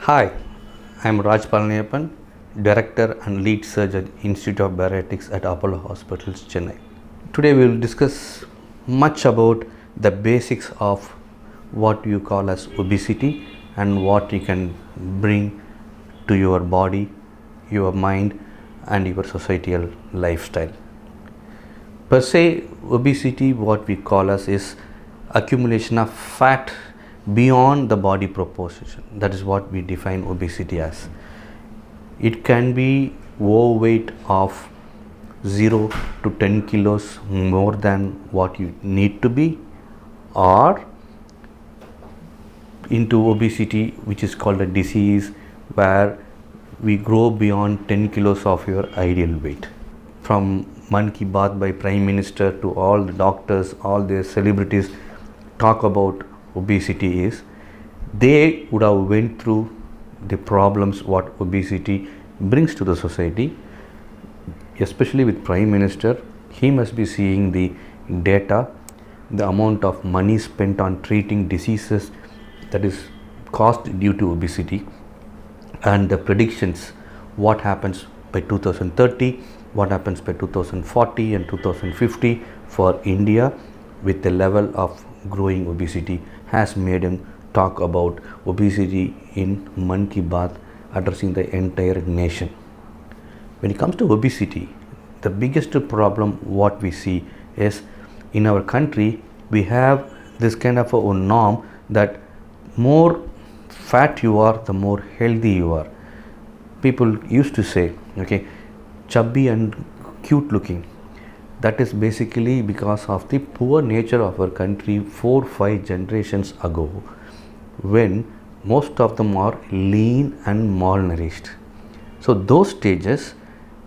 Hi, I am Raj Palaniappan, Director and Lead Surgeon, Institute of Bariatrics at Apollo Hospitals, Chennai. Today we will discuss much about the basics of what you call as obesity and what you can bring to your body, your mind and your societal lifestyle. Per se, obesity, what we call as, is accumulation of fat beyond the body proportion. That is what we define obesity as. It can be overweight of 0 to 10 kilos more than what you need to be, or into obesity, which is called a disease where we grow beyond 10 kilos of your ideal weight. From Man Ki Baat by Prime Minister to all the doctors, all the celebrities talk about obesity is, they would have went through the problems what obesity brings to the society. Especially with Prime Minister, he must be seeing the data, the amount of money spent on treating diseases that is caused due to obesity, and the predictions, what happens by 2030, what happens by 2040 and 2050 for India with the level of growing obesity, has made him talk about obesity in Man Ki Baat, addressing the entire nation. When it comes to obesity, the biggest problem what we see is, in our country we have this kind of a norm that more fat you are, the more healthy you are. People used to say, okay, chubby and cute looking. That is basically because of the poor nature of our country 4-5 generations ago, when most of them are lean and malnourished. So those stages,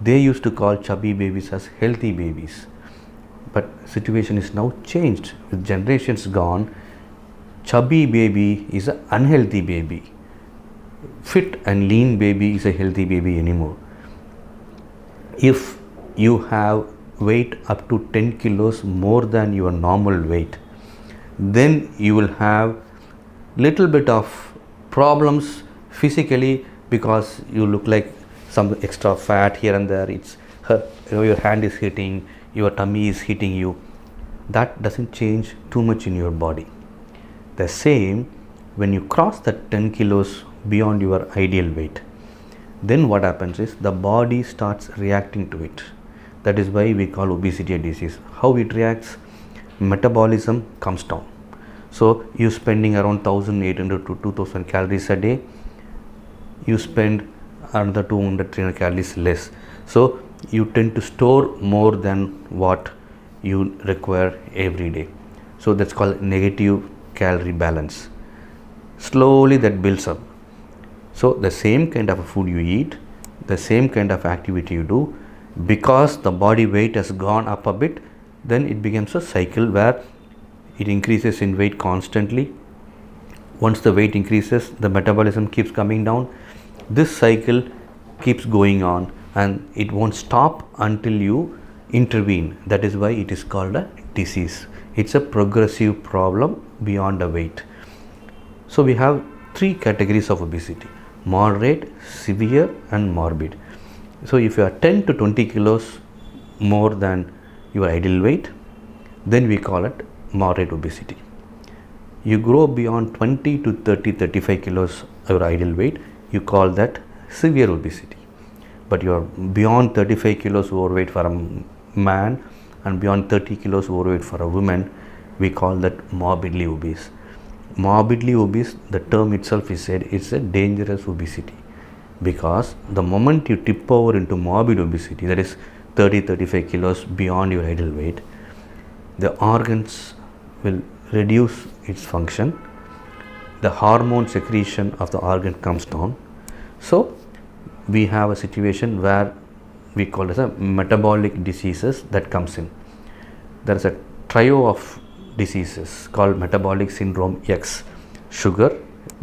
they used to call chubby babies as healthy babies. But situation is now changed. With generations gone, chubby baby is an unhealthy baby. Fit and lean baby is a healthy baby anymore. If you have weight up to 10 kilos more than your normal weight, then you will have little bit of problems physically, because you look like some extra fat here and there. It's your hand is hitting, your tummy is hitting you. That doesn't change too much in your body. The same, when you cross that 10 kilos beyond your ideal weight, then what happens is the body starts reacting to it. That is why we call obesity a disease. How it reacts? Metabolism comes down. So you spending around 1800 to 2000 calories a day, you spend another 200-300 calories less. So you tend to store more than what you require every day. So that's called negative calorie balance. Slowly that builds up. So the same kind of food you eat, the same kind of activity you do, because the body weight has gone up a bit, then it becomes a cycle where it increases in weight constantly. Once the weight increases, the metabolism keeps coming down. This cycle keeps going on and it won't stop until you intervene. That is why it is called a disease. It's a progressive problem beyond the weight. So we have 3 categories of obesity: moderate, severe and morbid. So if you are 10 to 20 kilos more than your ideal weight, then we call it moderate obesity. You grow beyond 20 to 35 kilos your ideal weight, you call that severe obesity. But you are beyond 35 kilos overweight for a man and beyond 30 kilos overweight for a woman, we call that morbidly obese. Morbidly obese, the term itself is said, it's a dangerous obesity, because the moment you tip over into morbid obesity, that is 30-35 kilos beyond your ideal weight, the organs will reduce its function, the hormone secretion of the organ comes down. So we have a situation where we call it as a metabolic diseases that comes in. There is a trio of diseases called metabolic syndrome X: sugar,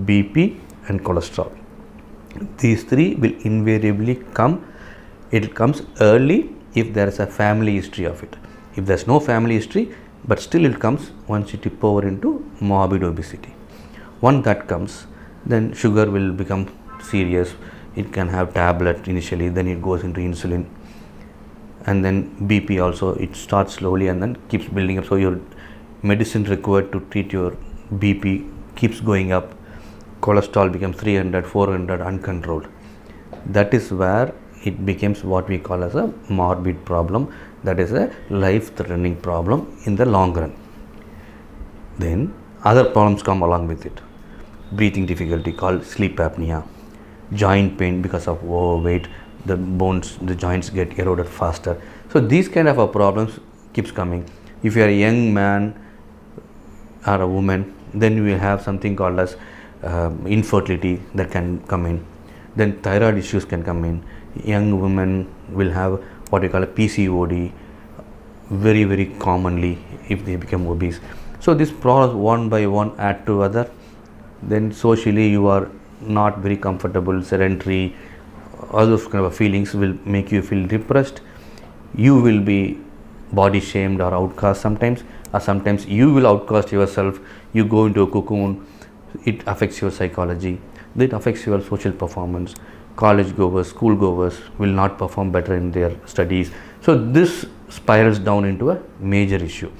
BP and cholesterol. These 3 will invariably come. It comes early if there is a family history of it. If there is no family history, but still it comes once you tip over into morbid obesity. Once that comes, then sugar will become serious. It can have tablet initially, then it goes into insulin, and then BP also. It starts slowly and then keeps building up. So your medicine required to treat your BP keeps going up. Cholesterol becomes 300, 400 uncontrolled. That is where it becomes what we call as a morbid problem. That is a life-threatening problem in the long run. Then other problems come along with it. Breathing difficulty called sleep apnea, joint pain because of overweight, the bones, the joints get eroded faster. So these kind of problems keeps coming. If you are a young man or a woman, then you will have something called as infertility that can come in. Then thyroid issues can come in. Young women will have what we call a PCOD very, very commonly if they become obese. So these problems one by one add to other. Then socially you are not very comfortable, sedentary, all those kind of feelings will make you feel depressed. You will be body shamed or outcast sometimes, or sometimes you will outcast yourself. You go into a cocoon. It affects your psychology. It affects your social performance. College goers, school goers will not perform better in their studies. So this spirals down into a major issue,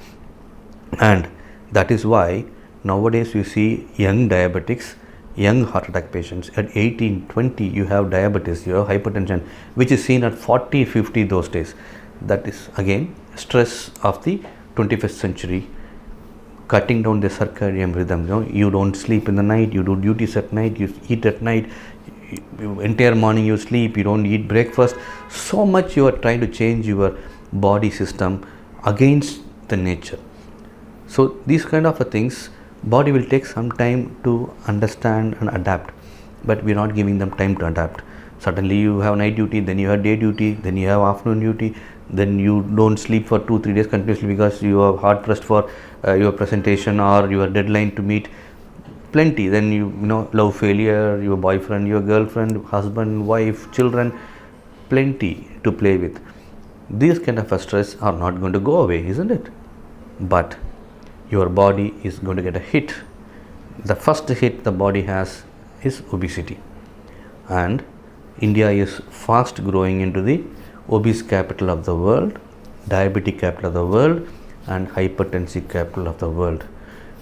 and that is why nowadays you see young diabetics, young heart attack patients at 18, 20 you have diabetes, you have hypertension, which is seen at 40, 50 those days. That is again stress of the 21st century, cutting down the circadian rhythm. You don't sleep in the night, you do duties at night, you eat at night, entire morning you sleep, you don't eat breakfast. So much you are trying to change your body system against the nature. So these kind of things, body will take some time to understand and adapt, but we are not giving them time to adapt. Suddenly you have night duty, then you have day duty, then you have afternoon duty, then you don't sleep for 2-3 days continuously because you are hard pressed for your presentation or your deadline to meet. Plenty. Then you know love failure, your boyfriend, your girlfriend, husband, wife, children, plenty to play with. These kind of stress are not going to go away, isn't it? But your body is going to get a hit. The first hit the body has is obesity, and India is fast growing into the obese capital of the world, diabetic capital of the world, and hypertensive capital of the world.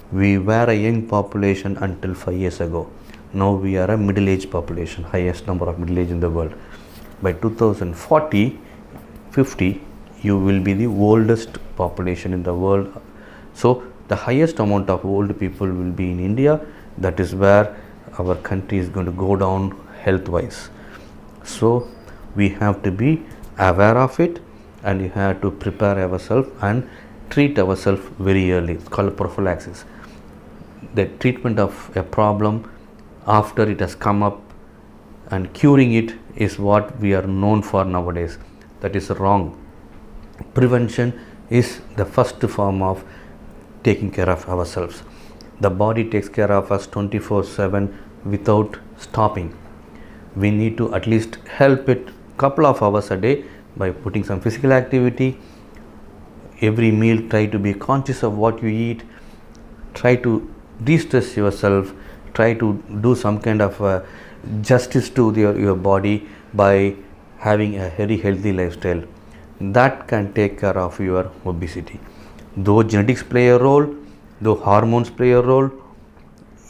We were a young population until 5 years ago. Now we are a middle-aged population, highest number of middle-aged in the world. By 2040, 50, you will be the oldest population in the world. So the highest amount of old people will be in India. That is where our country is going to go down health-wise. So we have to be aware of it, and we have to prepare ourselves and treat ourselves very early. It's called prophylaxis. The treatment of a problem after it has come up and curing it is what we are known for nowadays. That is wrong. Prevention is the first form of taking care of ourselves. The body takes care of us 24/7 without stopping. We need to at least help it couple of hours a day by putting some physical activity. Every meal try to be conscious of what you eat. Try to de-stress yourself. Try to do some kind of justice to your body by having a very healthy lifestyle. That can take care of your obesity. Though genetics play a role, though hormones play a role,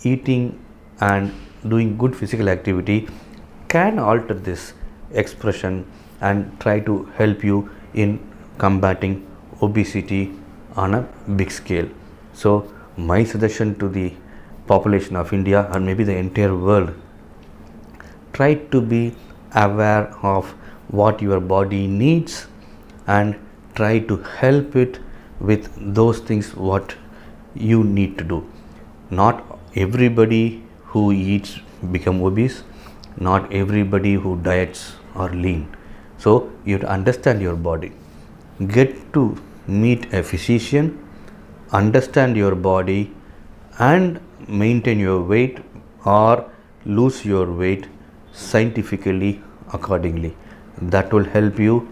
eating and doing good physical activity can alter this expression and try to help you in combating obesity on a big scale. So my suggestion to the population of India and maybe the entire world, try to be aware of what your body needs and try to help it with those things what you need to do. Not everybody who eats become obese, not everybody who diets are lean. So you have to understand your body, get to meet a physician, understand your body and maintain your weight or lose your weight scientifically accordingly. That will help you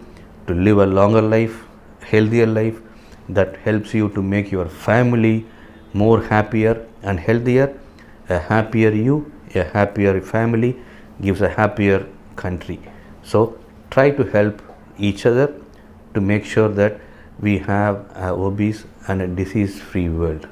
to live a longer life, healthier life. That helps you to make your family more happier and healthier. A happier you, a happier family, gives a happier country. So try to help each other to make sure that we have a obese and a disease free world.